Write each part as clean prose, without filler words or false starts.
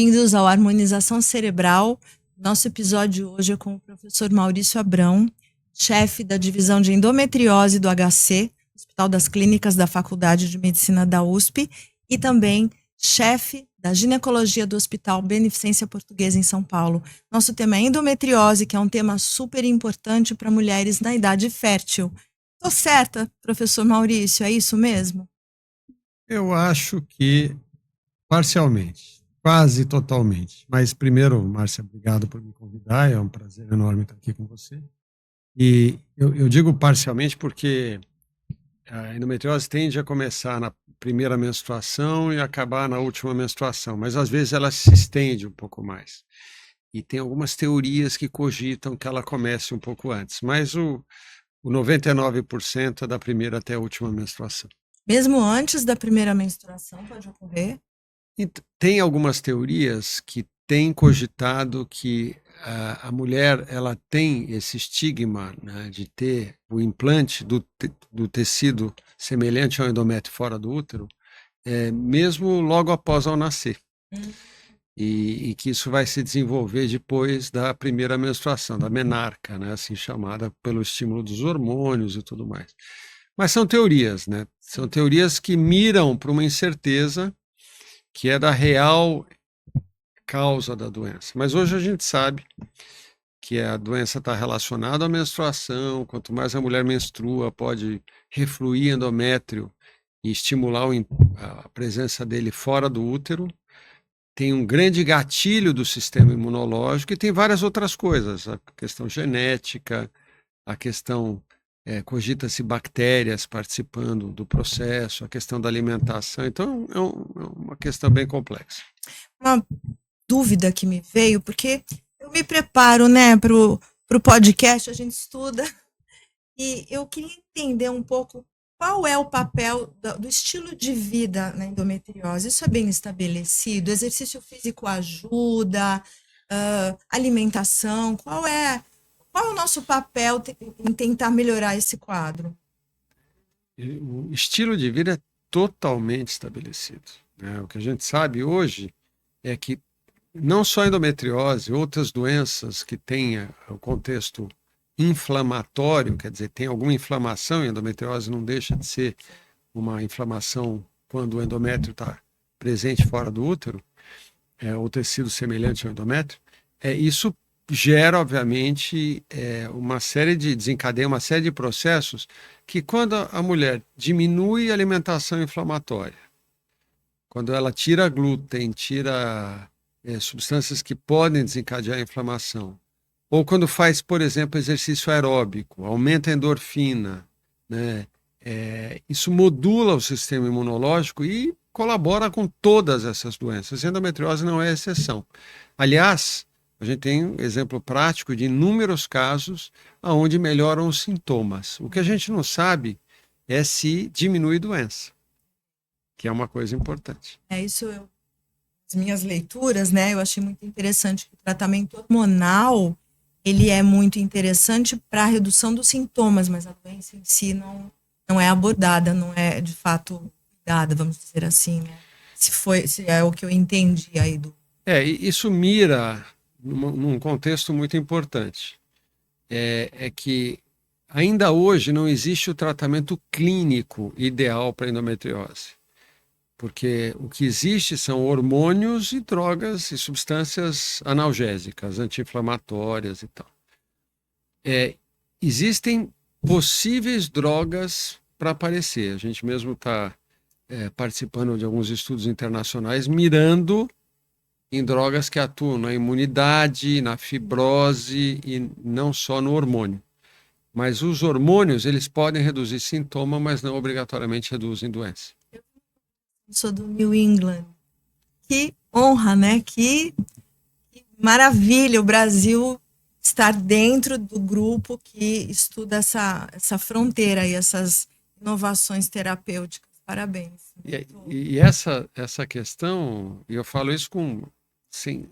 Bem-vindos ao Harmonização Cerebral. Nosso episódio hoje é com o professor Maurício Abrão, chefe da divisão de endometriose do HC, Hospital das Clínicas da Faculdade de Medicina da USP, e também chefe da ginecologia do Hospital Beneficência Portuguesa em São Paulo. Nosso tema é endometriose, que é um tema super importante para mulheres na idade fértil. Estou certa, professor Maurício, é isso mesmo? Eu acho que parcialmente, quase totalmente. Mas primeiro, Márcia, obrigado por me convidar, é um prazer enorme estar aqui com você. E eu digo parcialmente porque a endometriose tende a começar na primeira menstruação e acabar na última menstruação, mas às vezes ela se estende um pouco mais. E tem algumas teorias que cogitam que ela comece um pouco antes, mas o 99% é da primeira até a última menstruação. Mesmo antes da primeira menstruação pode ocorrer? E tem algumas teorias que têm cogitado que a mulher ela tem esse estigma, né, de ter o implante do tecido semelhante ao endométrio fora do útero, mesmo logo após ao nascer. E que isso vai se desenvolver depois da primeira menstruação, da menarca, né, assim chamada pelo estímulo dos hormônios e tudo mais. Mas são teorias, né? São teorias que miram para uma incerteza que é da real causa da doença. Mas hoje a gente sabe que a doença está relacionada à menstruação, quanto mais a mulher menstrua, pode refluir endométrio e estimular a presença dele fora do útero. Tem um grande gatilho do sistema imunológico e tem várias outras coisas, a questão genética, a questão cogita-se bactérias participando do processo, a questão da alimentação. Então, é uma questão bem complexa. Uma dúvida que me veio, porque eu me preparo, né, para o podcast, a gente estuda, e eu queria entender um pouco qual é o papel do estilo de vida na endometriose. Isso é bem estabelecido? Exercício físico ajuda? Alimentação? Qual é o nosso papel em tentar melhorar esse quadro? O estilo de vida é totalmente estabelecido, né? O que a gente sabe hoje é que não só a endometriose, outras doenças que têm o contexto inflamatório, quer dizer, tem alguma inflamação, e a endometriose não deixa de ser uma inflamação quando o endométrio está presente fora do útero, ou tecido semelhante ao endométrio, isso gera, obviamente, desencadeia uma série de processos que, quando a mulher diminui a alimentação inflamatória, quando ela tira glúten, tira substâncias que podem desencadear a inflamação, ou quando faz, por exemplo, exercício aeróbico, aumenta a endorfina, né? Isso modula o sistema imunológico e colabora com todas essas doenças. A endometriose não é exceção. Aliás, a gente tem um exemplo prático de inúmeros casos onde melhoram os sintomas. O que a gente não sabe é se diminui doença, que é uma coisa importante. As minhas leituras, né, eu achei muito interessante que o tratamento hormonal, ele é muito interessante para a redução dos sintomas, mas a doença em si não é abordada, não é de fato cuidada, vamos dizer assim, né? Se é o que eu entendi aí do... Isso mira num contexto muito importante. É que ainda hoje não existe o tratamento clínico ideal para endometriose, porque o que existe são hormônios e drogas e substâncias analgésicas, anti-inflamatórias e tal. Existem possíveis drogas para aparecer. A gente mesmo está participando de alguns estudos internacionais mirando em drogas que atuam na imunidade, na fibrose e não só no hormônio. Mas os hormônios, eles podem reduzir sintoma, mas não obrigatoriamente reduzem doença. Eu sou do New England. Que honra, né? Que maravilha o Brasil estar dentro do grupo que estuda essa fronteira e essas inovações terapêuticas. Parabéns. E essa questão, eu falo isso com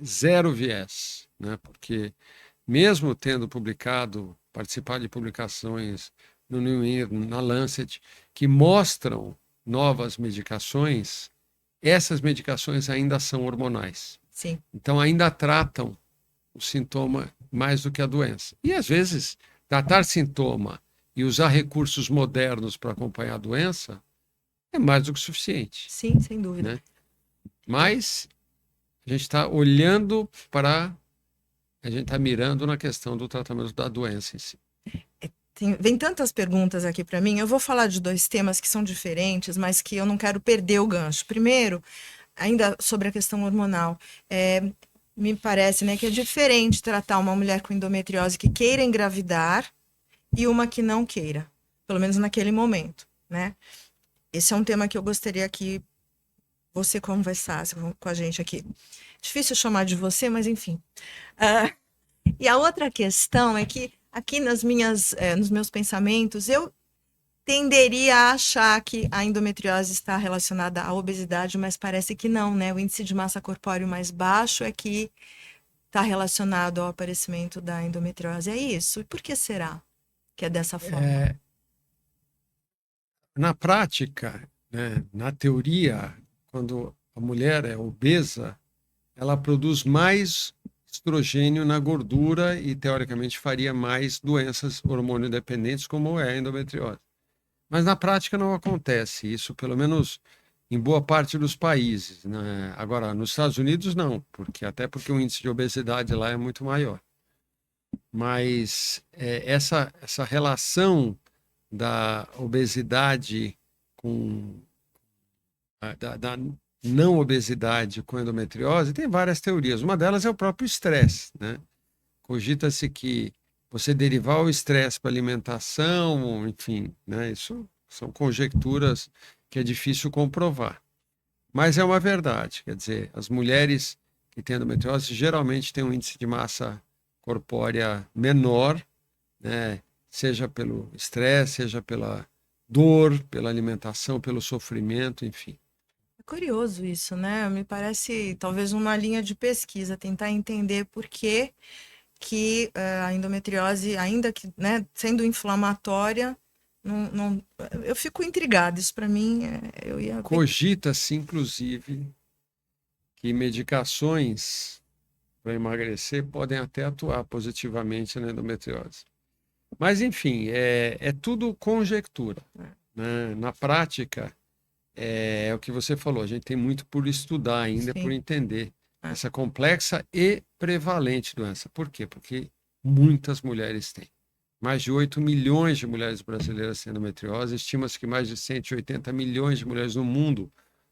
zero viés, né? Porque mesmo tendo participado de publicações no New England, na Lancet, que mostram novas medicações, essas medicações ainda são hormonais. Sim. Então ainda tratam o sintoma mais do que a doença. E às vezes, tratar sintoma e usar recursos modernos para acompanhar a doença é mais do que suficiente, Sim, sem dúvida. né? Mas a gente está olhando para... A gente está mirando na questão do tratamento da doença em si. Vem tantas perguntas aqui para mim. Eu vou falar de dois temas que são diferentes, mas que eu não quero perder o gancho. Primeiro, ainda sobre a questão hormonal. Me parece, né, que é diferente tratar uma mulher com endometriose que queira engravidar e uma que não queira, pelo menos naquele momento, né? Esse é um tema que eu gostaria que você conversasse com a gente aqui. Difícil chamar de você, mas enfim. E a outra questão é que aqui nos meus pensamentos, eu tenderia a achar que a endometriose está relacionada à obesidade, mas parece que não, né? O índice de massa corpóreo mais baixo é que está relacionado ao aparecimento da endometriose. É isso? E por que será que é dessa forma? Na prática, né, na teoria, quando a mulher é obesa, ela produz mais estrogênio na gordura e, teoricamente, faria mais doenças hormonio-dependentes, como é a endometriose. Mas na prática não acontece isso, pelo menos em boa parte dos países, né? Agora, nos Estados Unidos não, até porque o índice de obesidade lá é muito maior. Mas essa relação da obesidade com da não obesidade com endometriose tem várias teorias. Uma delas é o próprio estresse, né? Cogita-se que você derivar o estresse para alimentação, enfim, né? Isso são conjecturas que é difícil comprovar. Mas é uma verdade, quer dizer, as mulheres que têm endometriose geralmente têm um índice de massa corpórea menor, né? Seja pelo estresse, seja pela dor, pela alimentação, pelo sofrimento, enfim. É curioso isso, né? Me parece talvez uma linha de pesquisa, tentar entender por que a endometriose, ainda que, né, sendo inflamatória, eu fico intrigada. Isso para mim, eu ia. Cogita-se, inclusive, que medicações para emagrecer podem até atuar positivamente na endometriose. Mas, enfim, é tudo conjectura, né? Na prática, é o que você falou, a gente tem muito por estudar ainda, por Sim. entender essa complexa e prevalente doença. Por quê? Porque muitas mulheres têm. Mais de 8 milhões de mulheres brasileiras têm endometriose, estima-se que mais de 180 milhões de mulheres no mundo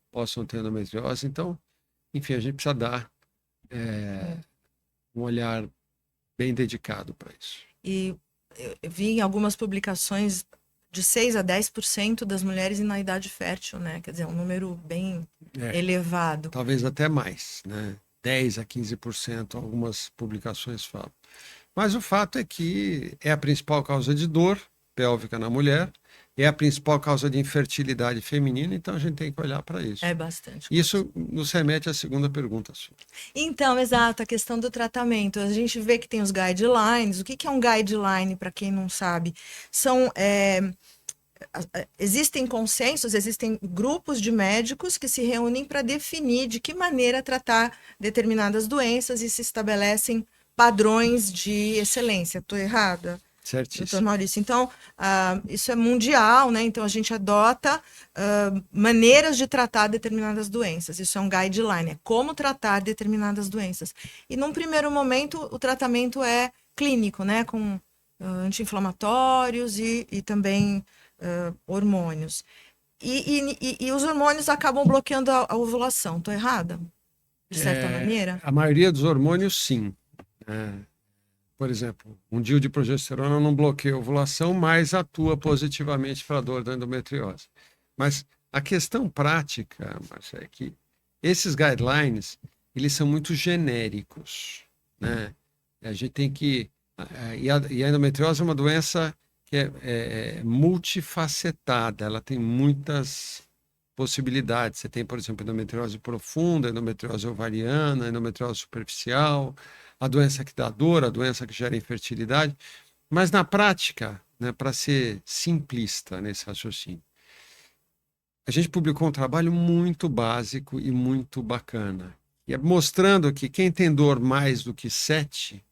possam ter endometriose. Então, enfim, a gente precisa dar um olhar bem dedicado para isso. E eu vi em algumas publicações de 6 a 10% das mulheres na idade fértil, né? Quer dizer, um número bem elevado. Talvez até mais, né? 10 a 15%, algumas publicações falam. Mas o fato é que é a principal causa de dor pélvica na mulher, é a principal causa de infertilidade feminina, então a gente tem que olhar para isso. É bastante. Isso nos remete à segunda pergunta sua. Então, exato, a questão do tratamento. A gente vê que tem os guidelines. O que é um guideline, para quem não sabe? Existem consensos, existem grupos de médicos que se reúnem para definir de que maneira tratar determinadas doenças e se estabelecem padrões de excelência. Estou errada? Certíssimo. Doutor Maurício, então, isso é mundial, né? Então, a gente adota maneiras de tratar determinadas doenças. Isso é um guideline, é como tratar determinadas doenças. E, num primeiro momento, o tratamento é clínico, né? Com anti-inflamatórios e também hormônios. E os hormônios acabam bloqueando a ovulação. Estou errada? De certa maneira? A maioria dos hormônios, sim. Por exemplo, um DIU de progesterona não bloqueia a ovulação, mas atua positivamente para a dor da endometriose. Mas a questão prática, Marcia, é que esses guidelines, eles são muito genéricos, né? A gente tem que... E a endometriose é uma doença que é multifacetada, ela tem muitas possibilidades. Você tem, por exemplo, endometriose profunda, endometriose ovariana, endometriose superficial, a doença que dá dor, a doença que gera infertilidade. Mas na prática, né, para ser simplista nesse raciocínio, a gente publicou um trabalho muito básico e muito bacana, E é mostrando que quem tem dor mais do que 7,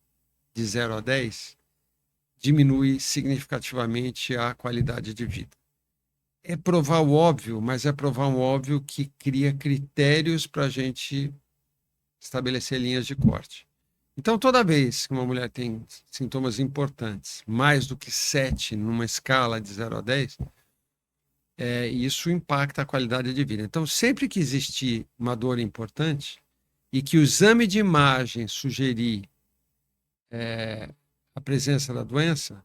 de 0 a 10, diminui significativamente a qualidade de vida. É provar o óbvio, mas é provar um óbvio que cria critérios para a gente estabelecer linhas de corte. Então, toda vez que uma mulher tem sintomas importantes, mais do que 7 numa escala de 0 a 10, isso impacta a qualidade de vida. Então, sempre que existir uma dor importante e que o exame de imagem sugerir a presença da doença,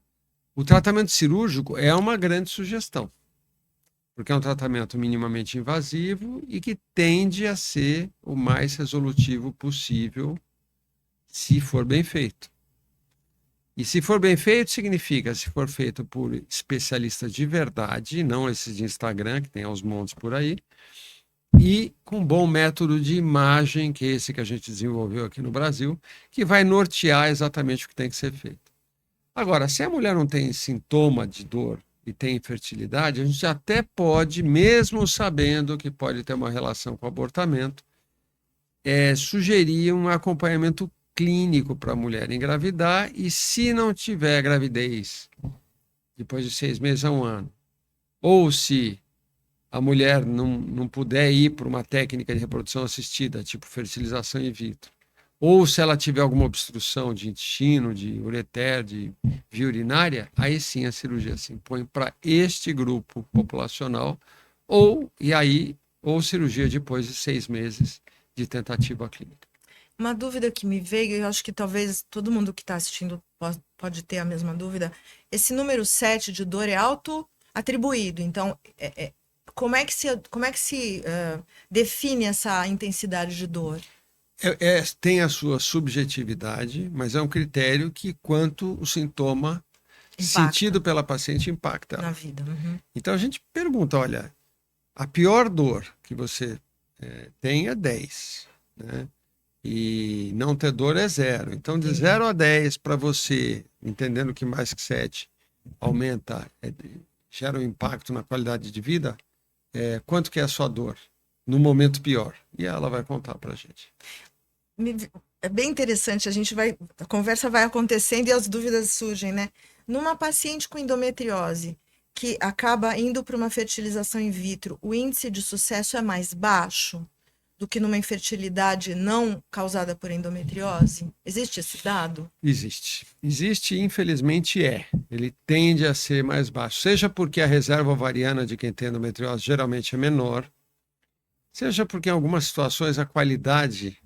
o tratamento cirúrgico é uma grande sugestão, porque é um tratamento minimamente invasivo e que tende a ser o mais resolutivo possível, se for bem feito. E se for bem feito, significa se for feito por especialistas de verdade, não esses de Instagram, que tem aos montes por aí, e com bom método de imagem, que é esse que a gente desenvolveu aqui no Brasil, que vai nortear exatamente o que tem que ser feito. Agora, se a mulher não tem sintoma de dor e tem infertilidade, a gente até pode, mesmo sabendo que pode ter uma relação com o abortamento, sugerir um acompanhamento clínico para a mulher engravidar, e se não tiver gravidez depois de 6 meses a 1 ano, ou se a mulher não puder ir para uma técnica de reprodução assistida, tipo fertilização in vitro, ou se ela tiver alguma obstrução de intestino, de ureter, de via urinária, aí sim a cirurgia se impõe para este grupo populacional, ou cirurgia depois de 6 meses de tentativa clínica. Uma dúvida que me veio, eu acho que talvez todo mundo que está assistindo pode ter a mesma dúvida. Esse número 7 de dor é auto-atribuído. Então, como é que se define essa intensidade de dor? Tem a sua subjetividade, mas é um critério que quanto o sintoma sentido pela paciente impacta na vida. Uhum. Então a gente pergunta, olha, a pior dor que você tem é 10, né? E não ter dor é 0. Então, de 0 a 10, para você, entendendo que mais que 7 aumenta, gera um impacto na qualidade de vida, quanto que é a sua dor no momento pior? E ela vai contar para a gente. É bem interessante, a conversa vai acontecendo e as dúvidas surgem, né? Numa paciente com endometriose que acaba indo para uma fertilização in vitro, o índice de sucesso é mais baixo do que numa infertilidade não causada por endometriose? Existe esse dado? Existe. Existe, infelizmente ele tende a ser mais baixo, seja porque a reserva ovariana de quem tem endometriose geralmente é menor, seja porque em algumas situações a qualidade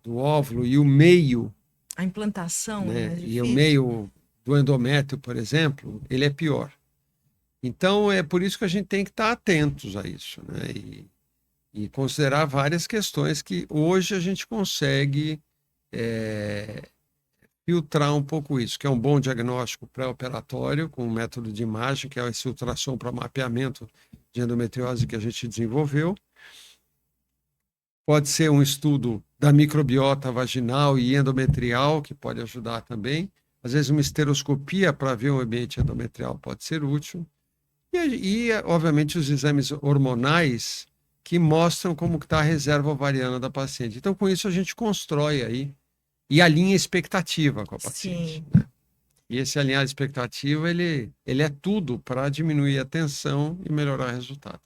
do óvulo e o meio, a implantação, né, e o meio do endométrio, por exemplo, ele é pior. Então é por isso que a gente tem que estar atentos a isso, né? E considerar várias questões que hoje a gente consegue filtrar um pouco isso, que é um bom diagnóstico pré-operatório com um método de imagem, que é esse ultrassom para mapeamento de endometriose que a gente desenvolveu. Pode ser um estudo da microbiota vaginal e endometrial, que pode ajudar também. Às vezes uma esteroscopia para ver o ambiente endometrial pode ser útil. E obviamente, os exames hormonais que mostram como está a reserva ovariana da paciente. Então, com isso, a gente constrói aí e alinha a expectativa com a paciente. Né? E esse alinhar a expectativa, ele é tudo para diminuir a tensão e melhorar o resultado.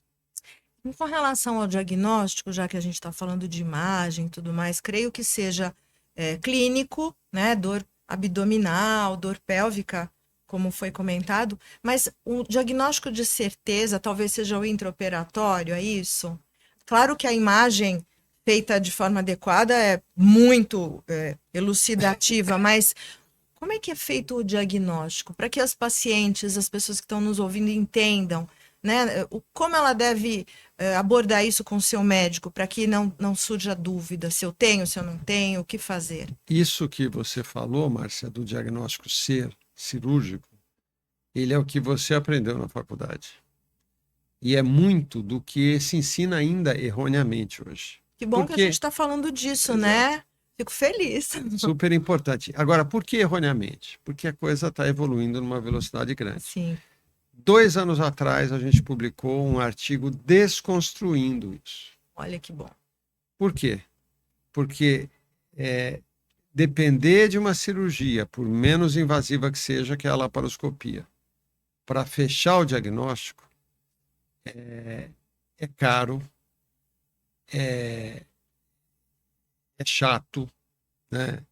Com relação ao diagnóstico, já que a gente está falando de imagem e tudo mais, creio que seja clínico, né? Dor abdominal, dor pélvica, como foi comentado, mas o diagnóstico de certeza talvez seja o intraoperatório, é isso? Claro que a imagem feita de forma adequada é muito elucidativa, mas como é que é feito o diagnóstico? Para que as pacientes, as pessoas que estão nos ouvindo entendam, né, como ela deve abordar isso com o seu médico, para que não surja dúvida se eu tenho, se eu não tenho, o que fazer? Isso que você falou, Márcia, do diagnóstico cirúrgico, ele é o que você aprendeu na faculdade. E é muito do que se ensina ainda erroneamente hoje. Que bom que a gente está falando disso, né? Fico feliz. Super importante. Agora, por que erroneamente? Porque a coisa está evoluindo numa velocidade grande. Sim. 2 anos atrás, a gente publicou um artigo desconstruindo isso. Olha que bom. Por quê? porque depender de uma cirurgia, por menos invasiva que seja, que é a laparoscopia, para fechar o diagnóstico, é caro, é chato, né?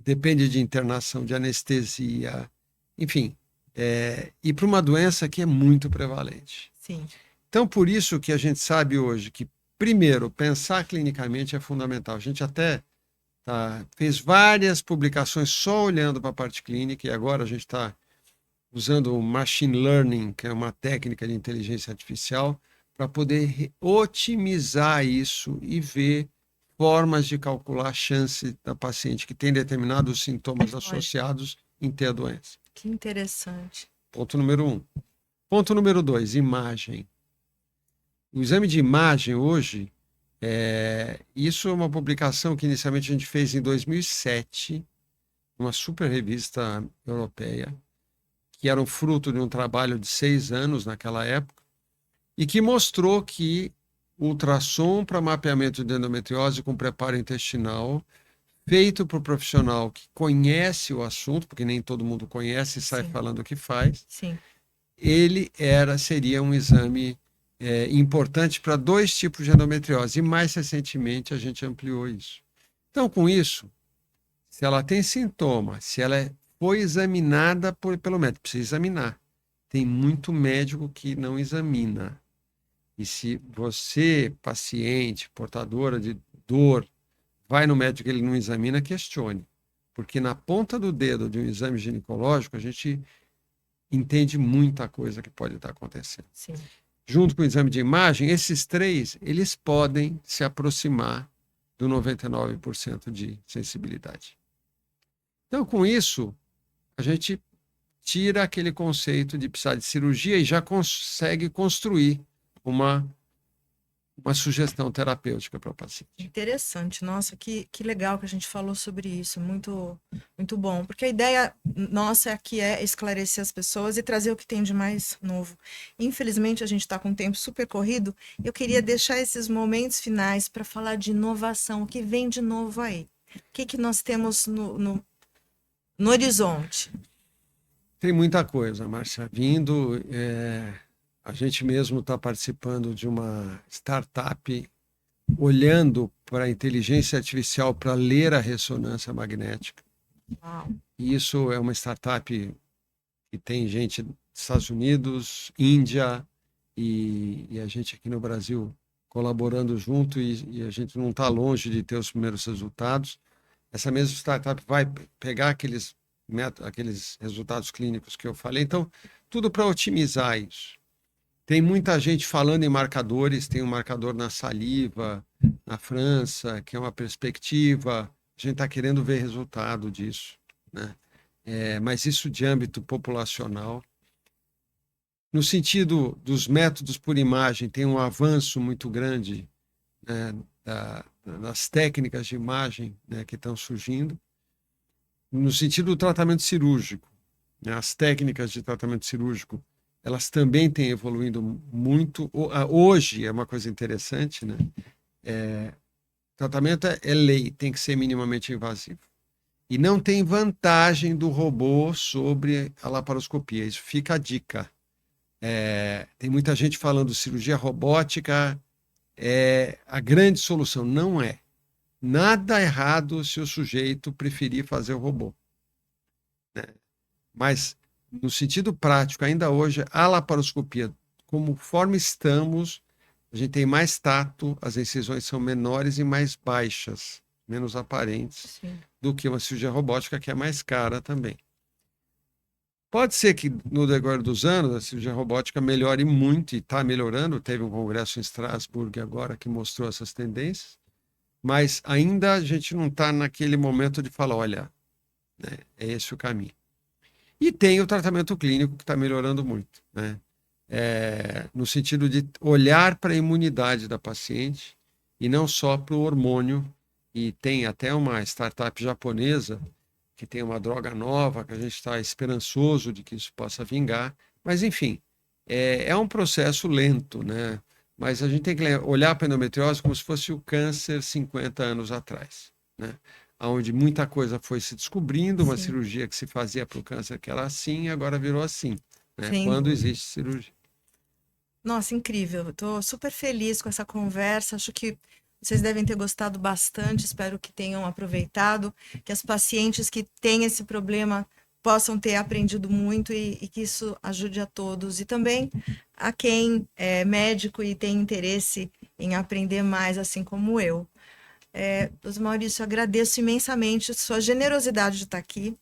Depende de internação, de anestesia, enfim, e para uma doença que é muito prevalente. Sim. Então, por isso que a gente sabe hoje que, primeiro, pensar clinicamente é fundamental. A gente até fez várias publicações só olhando para a parte clínica, e agora a gente está usando o machine learning, que é uma técnica de inteligência artificial, para poder otimizar isso e ver formas de calcular a chance da paciente que tem determinados sintomas associados em ter a doença. Que interessante. Ponto número 1. Ponto número 2, imagem. O exame de imagem hoje, isso é uma publicação que inicialmente a gente fez em 2007, uma super revista europeia, que era um fruto de um trabalho de 6 anos naquela época, e que mostrou que o ultrassom para mapeamento de endometriose com preparo intestinal, feito por profissional que conhece o assunto, porque nem todo mundo conhece e sai falando o que faz, Sim. ele seria um exame importante para 2 tipos de endometriose, e mais recentemente a gente ampliou isso. Então, com isso, se ela tem sintoma, se ela foi examinada pelo médico, precisa examinar. Tem muito médico que não examina. E se você, paciente, portadora de dor, vai no médico e ele não examina, questione. Porque na ponta do dedo de um exame ginecológico, a gente entende muita coisa que pode estar acontecendo. Sim. Junto com o exame de imagem, esses 3, eles podem se aproximar do 99% de sensibilidade. Então, com isso, a gente tira aquele conceito de precisar de cirurgia e já consegue construir uma sugestão terapêutica para o paciente. Interessante, nossa, que legal que a gente falou sobre isso, muito, muito bom, porque a ideia nossa aqui é esclarecer as pessoas e trazer o que tem de mais novo. Infelizmente, a gente está com um tempo super corrido, eu queria deixar esses momentos finais para falar de inovação, o que vem de novo aí. O que nós temos no horizonte? Tem muita coisa, Márcia, vindo. A gente mesmo está participando de uma startup olhando para a inteligência artificial para ler a ressonância magnética. Uau. E isso é uma startup que tem gente dos Estados Unidos, Índia e a gente aqui no Brasil colaborando junto, e a gente não está longe de ter os primeiros resultados. Essa mesma startup vai pegar aqueles resultados clínicos que eu falei. Então, tudo para otimizar isso. Tem muita gente falando em marcadores, tem um marcador na saliva, na França, que é uma perspectiva. A gente está querendo ver resultado disso, né? Mas isso de âmbito populacional. No sentido dos métodos por imagem, tem um avanço muito grande, né, das técnicas de imagem, né, que estão surgindo. No sentido do tratamento cirúrgico, né, as técnicas de tratamento cirúrgico, elas também têm evoluído muito. Hoje é uma coisa interessante, né? Tratamento é lei, tem que ser minimamente invasivo. E não tem vantagem do robô sobre a laparoscopia. Isso fica a dica. Tem muita gente falando cirurgia robótica é a grande solução. Não é. Nada errado se o sujeito preferir fazer o robô, né? Mas, no sentido prático, ainda hoje, a laparoscopia, conforme estamos, a gente tem mais tato, as incisões são menores e mais baixas, menos aparentes, Sim. do que uma cirurgia robótica, que é mais cara também. Pode ser que, no decorrer dos anos, a cirurgia robótica melhore muito, e está melhorando. Teve um congresso em Estrasburgo agora que mostrou essas tendências, mas ainda a gente não está naquele momento de falar, olha, né, é esse o caminho. E tem o tratamento clínico que está melhorando muito, né? No sentido de olhar para a imunidade da paciente e não só para o hormônio. E tem até uma startup japonesa que tem uma droga nova, que a gente está esperançoso de que isso possa vingar. Mas, enfim, é um processo lento, né? Mas a gente tem que olhar para a endometriose como se fosse o câncer 50 anos atrás, né? Onde muita coisa foi se descobrindo, uma Sim. cirurgia que se fazia para o câncer que era assim, agora virou assim, né? Sem Quando dúvida. existe cirurgia. Nossa, incrível. Estou super feliz com essa conversa. Acho que vocês devem ter gostado bastante. Espero que tenham aproveitado, que as pacientes que têm esse problema possam ter aprendido muito e que isso ajude a todos. E também a quem é médico e tem interesse em aprender mais, assim como eu. Doutor Maurício, agradeço imensamente sua generosidade de estar aqui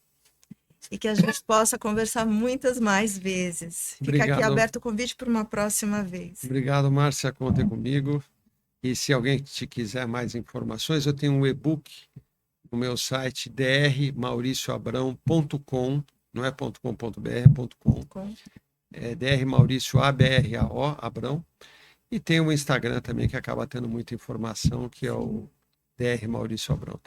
e que a gente possa conversar muitas mais vezes. Fica aqui Obrigado, aberto o convite para uma próxima vez. obrigado, Márcia, contem comigo. E se alguém te quiser mais informações, eu tenho um e-book no meu site drmauricioabrão.com, não é .com.br, é .com. É drmauricioabrao, Abrão. E tem um Instagram também que acaba tendo muita informação, que é o DR Maurício Abrão.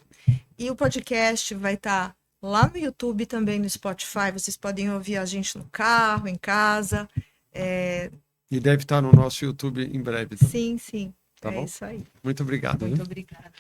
E o podcast vai estar lá no YouTube e também no Spotify. Vocês podem ouvir a gente no carro, em casa. E deve estar no nosso YouTube em breve também. Sim, sim. Tá bom? Isso aí. Muito obrigado. Muito Viu? obrigada.